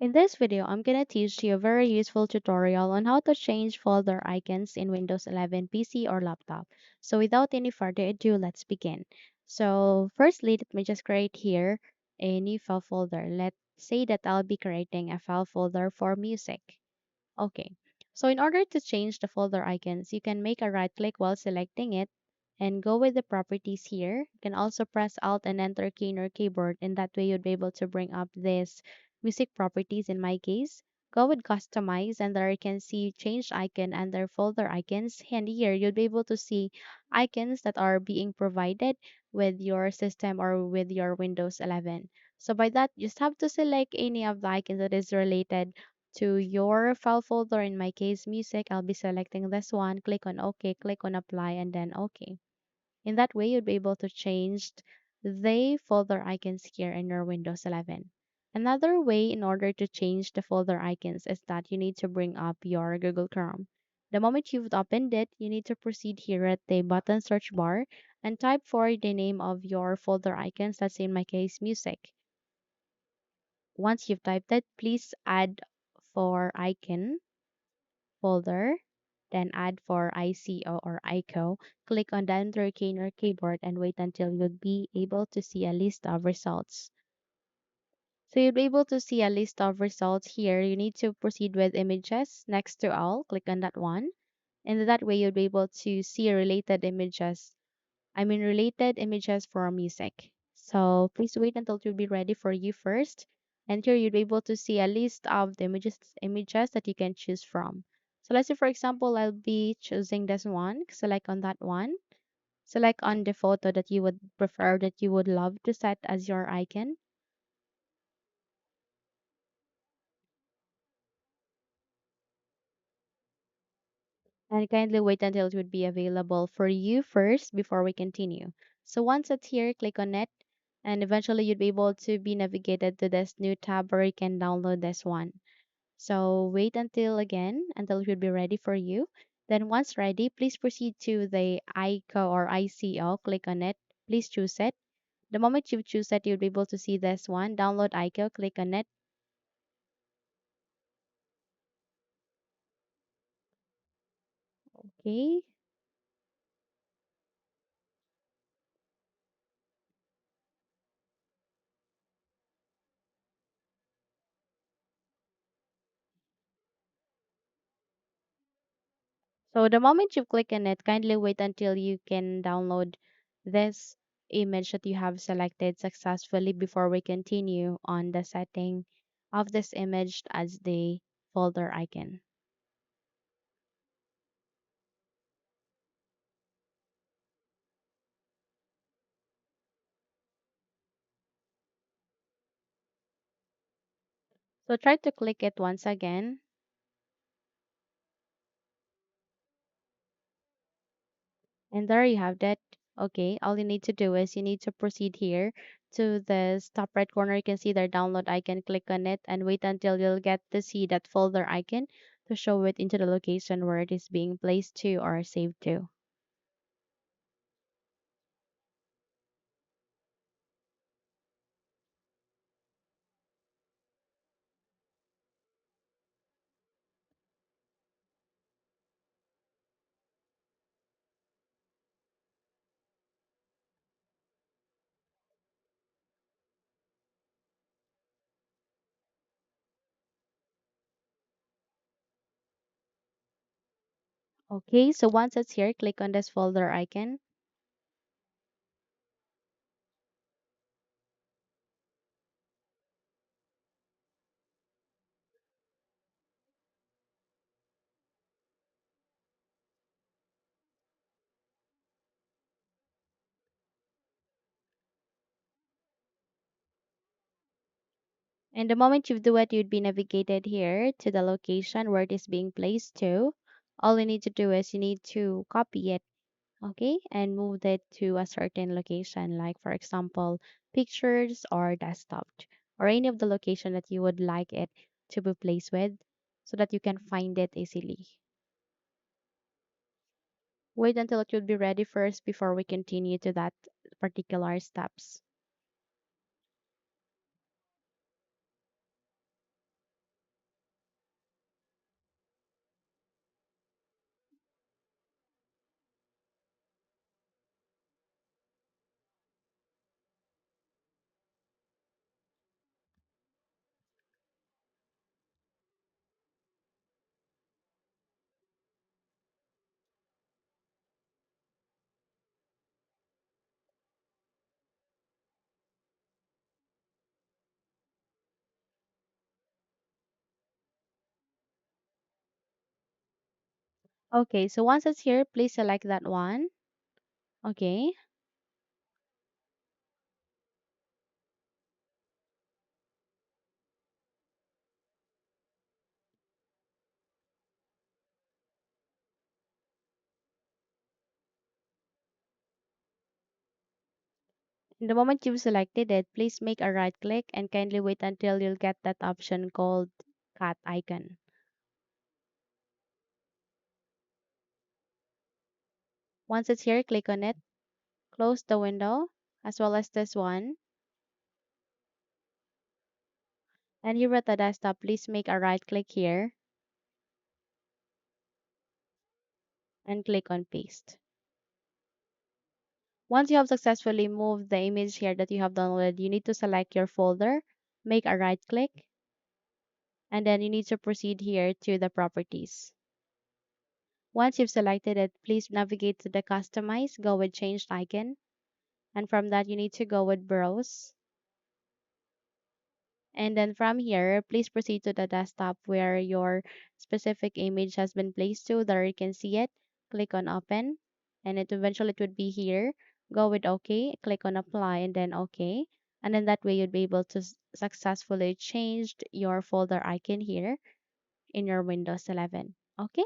In this video, I'm going to teach you a very useful tutorial on how to change folder icons in Windows 11 PC or laptop. So without any further ado, let's begin. So firstly, let me just create here a new file folder. Let's say that I'll be creating a file folder for music. Okay. So in order to change the folder icons, you can make a right click while selecting it and go with the properties here. You can also press Alt and Enter key in your keyboard, and that way you'd be able to bring up this music properties in my case. Go with Customize, and there you can see change icon under folder icons. And here you'll be able to see icons that are being provided with your system or with your Windows 11. So by that, you just have to select any of the icons that is related to your file folder. In my case, music, I'll be selecting this one. Click on OK, click on Apply, and then OK. In that way, you'll be able to change the folder icons here in your Windows 11. Another way in order to change the folder icons is that you need to bring up your Google Chrome. The moment you've opened it, you need to proceed here at the button search bar and type for the name of your folder icons. Let's say in my case, music. Once you've typed it, please add for icon folder, then add for ICO or ICO. Click on the enter key in your keyboard and wait until you'll be able to see a list of results. So you'll be able to see a list of results here. You need to proceed with images next to all. Click on that one. And that way you'll be able to see related images. Related images for music. So please wait until it will be ready for you first. And here you'll be able to see a list of the images that you can choose from. So let's say for example, I'll be choosing this one. Select on that one. Select on the photo that you would prefer, that you would love to set as your icon. And kindly wait until it would be available for you first before we continue. So once it's here, click on it, and eventually you'd be able to be navigated to this new tab where you can download this one. So wait until it will be ready for you. Then once ready, please proceed to the ICO or ICO. Click on it. Please choose it. The moment you choose it, you'll be able to see this one. Download ICO. Click on it. Okay. So the moment you click on it, kindly wait until you can download this image that you have selected successfully before we continue on the setting of this image as the folder icon. So try to click it once again. And there you have that. Okay, all you need to do is you need to proceed here to the top right corner. You can see their download icon. Click on it and wait until you'll get to see that folder icon to show it into the location where it is being placed to or saved to. Okay, so once it's here, click on this folder icon. And the moment you do it, you'd be navigated here to the location where it is being placed to. All you need to do is you need to copy it, okay, and move it to a certain location, like for example, pictures or desktop, or any of the location that you would like it to be placed with so that you can find it easily. Wait until it will be ready first before we continue to that particular steps. Okay, so once it's here, please select that one. Okay. The moment you've selected it, please make a right click and kindly wait until you'll get that option called cat icon. Once it's here, click on it, close the window, as well as this one. And here at the desktop, please make a right click here and click on paste. Once you have successfully moved the image here that you have downloaded, you need to select your folder, make a right click, and then you need to proceed here to the properties. Once you've selected it, please navigate to the customize, go with changed icon, and from that you need to go with browse. And then from here, please proceed to the desktop where your specific image has been placed to. There you can see it. Click on open and it would be here. Go with OK, click on apply and then OK. And then that way you'd be able to successfully change your folder icon here in your Windows 11. Okay.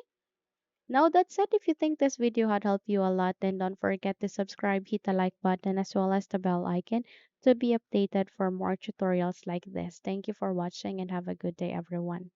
Now that said, if you think this video had helped you a lot, then don't forget to subscribe, hit the like button as well as the bell icon to be updated for more tutorials like this. Thank you for watching and have a good day, everyone.